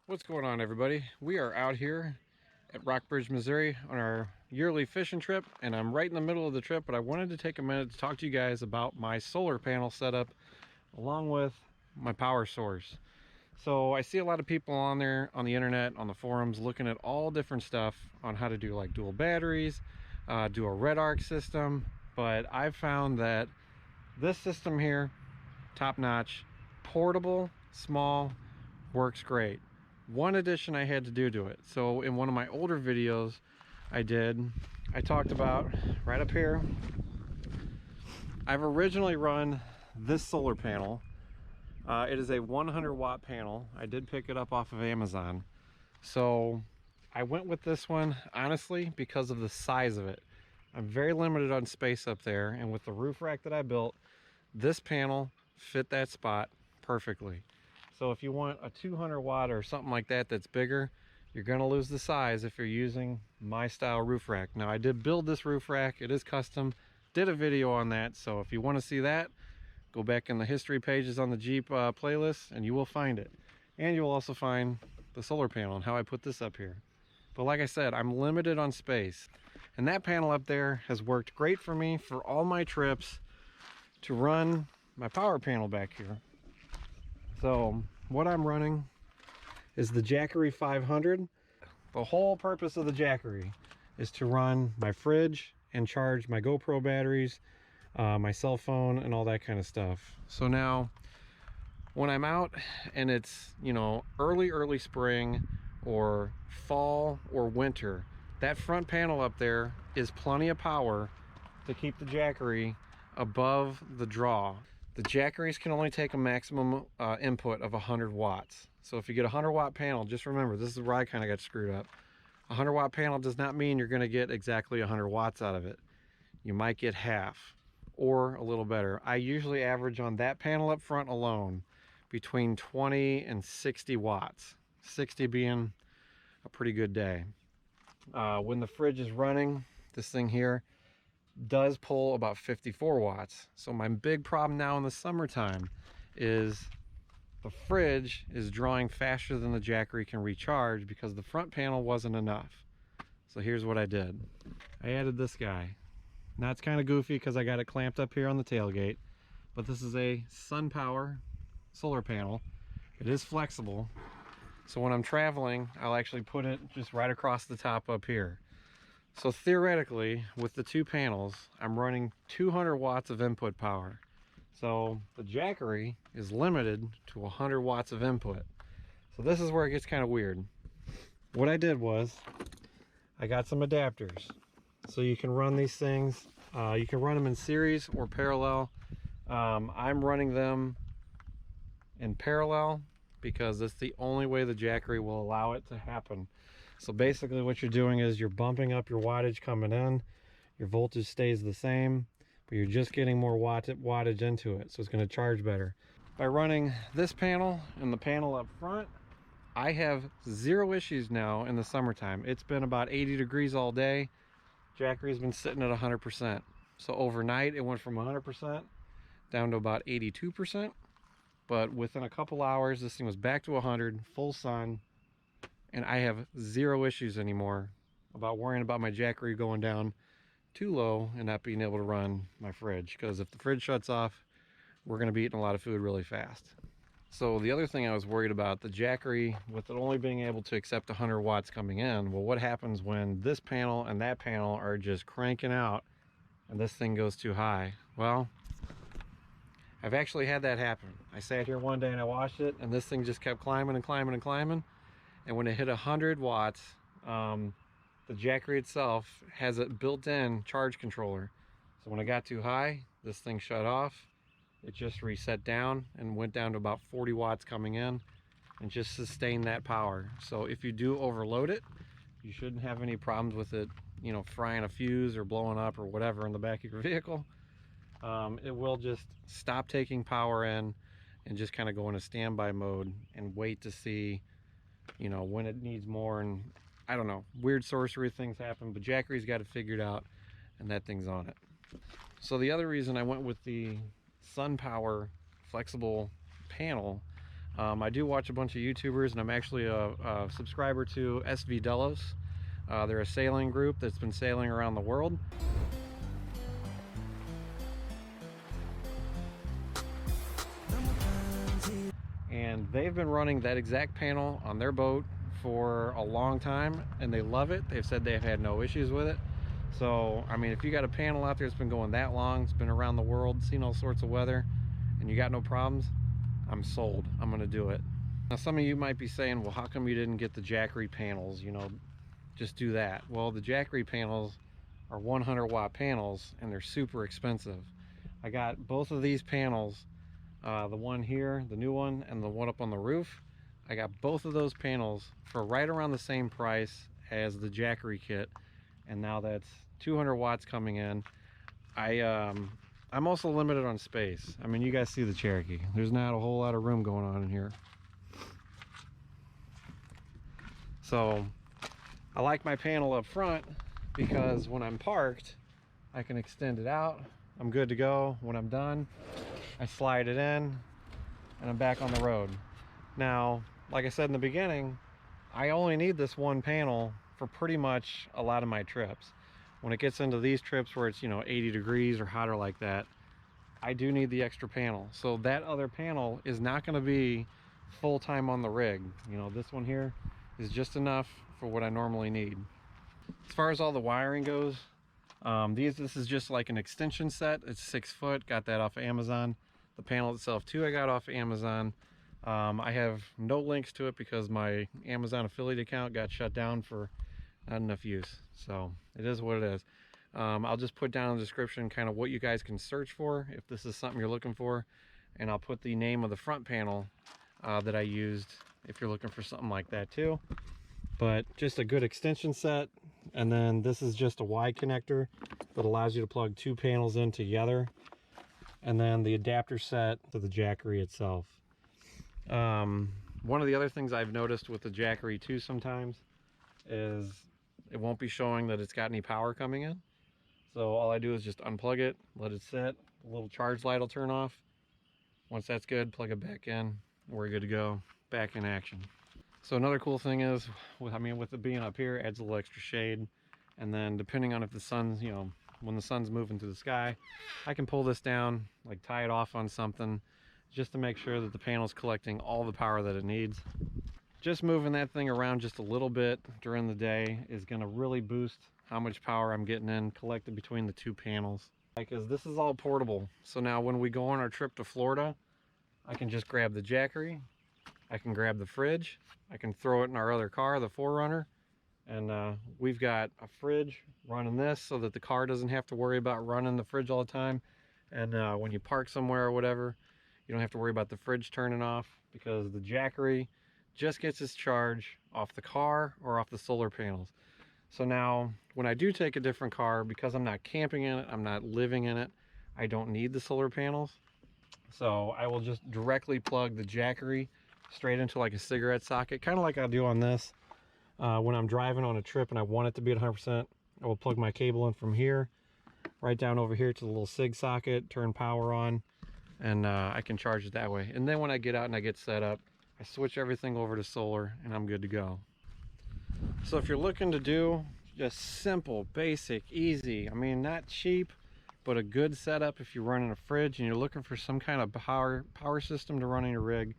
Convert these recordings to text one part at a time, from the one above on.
What's going on, everybody? We are out here at Rockbridge, Missouri on our yearly fishing trip, and I'm right in the middle of the trip, but I wanted to take a minute to talk to you guys about my solar panel setup along with my power source. So I see a lot of people on there on the internet, on the forums, looking at all different stuff on how to do like dual batteries, do a red arc system, but I've found that this system here, top notch, portable, small, works great. One addition I had to do to it. So in one of my older videos I talked about right up here, I've originally run this solar panel. It is a 100 watt panel. I did pick it up off of Amazon. So I went with this one honestly because of the size of it. I'm very limited on space up there, and with the roof rack that I built, this panel fit that spot perfectly. So if you want a 200 watt or something like that that's bigger, you're going to lose the size if you're using my style roof rack. Now I did build this roof rack. It is custom. Did a video on that. So if you want to see that, go back in the history pages on the Jeep playlist and you will find it. And you will also find the solar panel and how I put this up here. But like I said, I'm limited on space. And that panel up there has worked great for me for all my trips to run my power panel back here. So what I'm running is the Jackery 500. The whole purpose of the Jackery is to run my fridge and charge my GoPro batteries, my cell phone, and all that kind of stuff. So now when I'm out and it's, you know, early spring or fall or winter, that front panel up there is plenty of power to keep the Jackery above the draw. The Jackeries can only take a maximum input of 100 watts. So if you get a 100 watt panel, just remember, this is where I kind of got screwed up. A 100 watt panel does not mean you're going to get exactly 100 watts out of it. You might get half or a little better. I usually average on that panel up front alone between 20 and 60 watts. 60 being a pretty good day. When the fridge is running, this thing here does pull about 54 watts. So my big problem now in the summertime is the fridge is drawing faster than the Jackery can recharge because the front panel wasn't enough. So here's what I did. I added this guy. Now it's kind of goofy because I got it clamped up here on the tailgate, but this is a SunPower solar panel. It is flexible. So when I'm traveling, I'll actually put it just right across the top up here. So theoretically, with the two panels, I'm running 200 watts of input power. So the Jackery is limited to 100 watts of input. So this is where it gets kind of weird. What I did was, I got some adapters. So you can run these things, you can run them in series or parallel. I'm running them in parallel because it's the only way the Jackery will allow it to happen. So basically what you're doing is you're bumping up your wattage coming in, your voltage stays the same, but you're just getting more wattage into it, so it's going to charge better. By running this panel and the panel up front, I have zero issues now in the summertime. It's been about 80 degrees all day. Jackery's been sitting at 100%. So overnight it went from 100% down to about 82%. But within a couple hours, this thing was back to 100, full sun, and I have zero issues anymore about worrying about my Jackery going down too low and not being able to run my fridge. Because if the fridge shuts off, we're going to be eating a lot of food really fast. So the other thing I was worried about, the Jackery, with it only being able to accept 100 watts coming in, well, what happens when this panel and that panel are just cranking out and this thing goes too high? Well, I've actually had that happen. I sat here one day and I watched it, and this thing just kept climbing and climbing and climbing. And when it hit 100 watts, the Jackery itself has a built-in charge controller. So when it got too high, this thing shut off. It just reset down and went down to about 40 watts coming in and just sustained that power. So if you do overload it, you shouldn't have any problems with it, you know, frying a fuse or blowing up or whatever in the back of your vehicle. It will just stop taking power in and just kind of go into standby mode and wait to see, you know, when it needs more. And I don't know, weird sorcery things happen, but Jackery's got it figured out and that thing's on it. So the other reason I went with the SunPower flexible panel I do watch a bunch of YouTubers, and I'm actually a subscriber to SV Delos. They're a sailing group that's been sailing around the world. And they've been running that exact panel on their boat for a long time, and they love it. They've said they've had no issues with it. So, I mean, if you got a panel out there that's been going that long, it's been around the world, seen all sorts of weather, and you got no problems, I'm sold. I'm gonna do it. Now, some of you might be saying, well, how come you didn't get the Jackery panels? You know, just do that. Well, the Jackery panels are 100-watt panels, and they're super expensive. I got both of these panels, the one here, the new one, and the one up on the roof. I got both of those panels for right around the same price as the Jackery kit, and now that's 200 watts coming in. I'm also limited on space. I mean, you guys see the Cherokee. There's not a whole lot of room going on in here. So I like my panel up front because when I'm parked, I can extend it out. I'm good to go. When I'm done, I slide it in and I'm back on the road. Now, like I said in the beginning, I only need this one panel for pretty much a lot of my trips. When it gets into these trips where it's, you know, 80 degrees or hotter like that, I do need the extra panel. So that other panel is not going to be full time on the rig. You know, this one here is just enough for what I normally need. As far as all the wiring goes, this is just like an extension set. It's 6 foot, got that off of Amazon. The panel itself too, I got off of Amazon. I have no links to it because my Amazon affiliate account got shut down for not enough use. So it is what it is. I'll just put down in the description kind of what you guys can search for if this is something you're looking for, and I'll put the name of the front panel that I used if you're looking for something like that too. But just a good extension set, and then this is just a Y connector that allows you to plug 2 panels in together, and then the adapter set to the Jackery itself. One of the other things I've noticed with the Jackery too sometimes is it won't be showing that it's got any power coming in. So all I do is just unplug it, let it sit, the little charge light will turn off. Once that's good, plug it back in, we're good to go, back in action. So another cool thing is, with it being up here, it adds a little extra shade. And then depending on if the sun's, you know, when the sun's moving through the sky, I can pull this down, like tie it off on something, just to make sure that the panel's collecting all the power that it needs. Just moving that thing around just a little bit during the day is gonna really boost how much power I'm getting in collected between the 2 panels. Because this is all portable. So now when we go on our trip to Florida, I can just grab the Jackery, I can grab the fridge, I can throw it in our other car, the 4Runner, and we've got a fridge running this so that the car doesn't have to worry about running the fridge all the time. And when you park somewhere or whatever, you don't have to worry about the fridge turning off, because the Jackery just gets its charge off the car or off the solar panels. So now when I do take a different car, because I'm not camping in it, I'm not living in it, I don't need the solar panels. So I will just directly plug the Jackery straight into like a cigarette socket, kind of like I do on this. When I'm driving on a trip and I want it to be at 100%, I will plug my cable in from here right down over here to the little sig socket, turn power on, and I can charge it that way. And then when I get out and I get set up, I switch everything over to solar and I'm good to go. So if you're looking to do just simple, basic, easy, I mean, not cheap, but a good setup if you're running a fridge and you're looking for some kind of power system to run in your rig,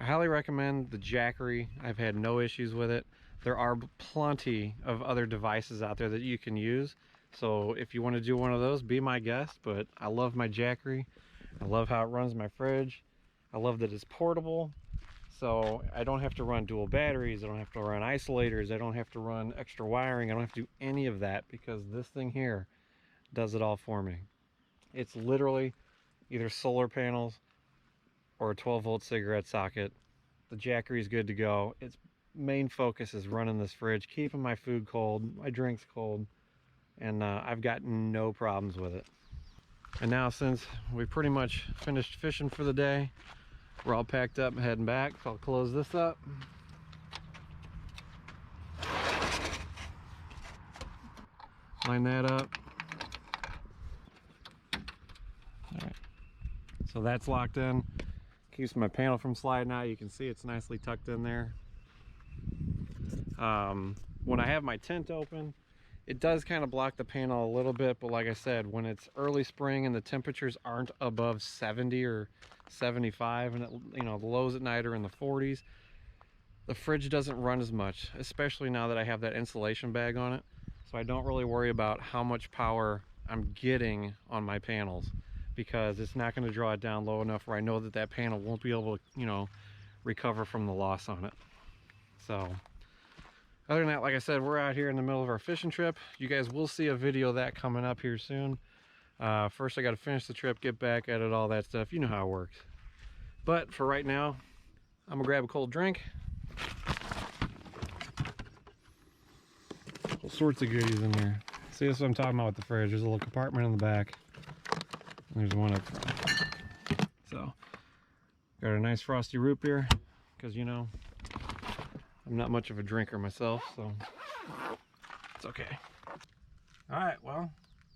I highly recommend the Jackery. I've had no issues with it. There are plenty of other devices out there that you can use. So if you want to do one of those, be my guest. But I love my Jackery. I love how it runs my fridge. I love that it's portable. So I don't have to run dual batteries. I don't have to run isolators. I don't have to run extra wiring. I don't have to do any of that, because this thing here does it all for me. It's literally either solar panels or a 12-volt cigarette socket. The Jackery is good to go. Its main focus is running this fridge, keeping my food cold, my drinks cold, and I've got no problems with it. And now, since we pretty much finished fishing for the day, we're all packed up and heading back. So I'll close this up. Line that up. All right. So that's locked in. Keeps my panel from sliding out. You can see it's nicely tucked in there. When I have my tent open, it does kind of block the panel a little bit, but like I said, when it's early spring and the temperatures aren't above 70 or 75, and you know, the lows at night are in the 40s, the fridge doesn't run as much, especially now that I have that insulation bag on it. So I don't really worry about how much power I'm getting on my panels, because it's not going to draw it down low enough where I know that that panel won't be able to, you know, recover from the loss on it. So other than that, like I said, we're out here in the middle of our fishing trip. You guys will see a video of that coming up here soon. First I got to finish the trip, get back, edit all that stuff. You know how it works. But for right now, I'm gonna grab a cold drink. All sorts of goodies in there. See, that's what I'm talking about with the fridge. There's a little compartment in the back, and there's one up front. So got a nice frosty root beer, because you know I'm not much of a drinker myself, so it's okay. All right, well,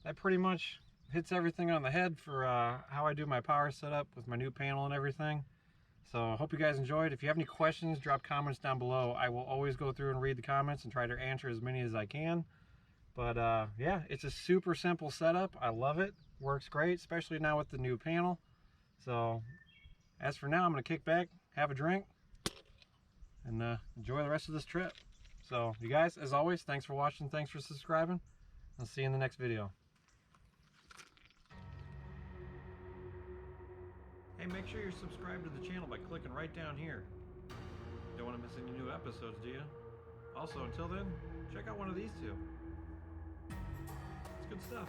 that pretty much hits everything on the head for how I do my power setup with my new panel and everything. So I hope you guys enjoyed. If you have any questions, drop comments down below. I will always go through and read the comments and try to answer as many as I can. But yeah, it's a super simple setup. I love it. Works great, especially now with the new panel. So as for now, I'm gonna kick back, have a drink, and enjoy the rest of this trip. So you guys, as always, thanks for watching, thanks for subscribing. I'll see you in the next video. Hey, make sure you're subscribed to the channel by clicking right down here. Don't want to miss any new episodes, do you? Also, until then, check out one of these two. It's good stuff.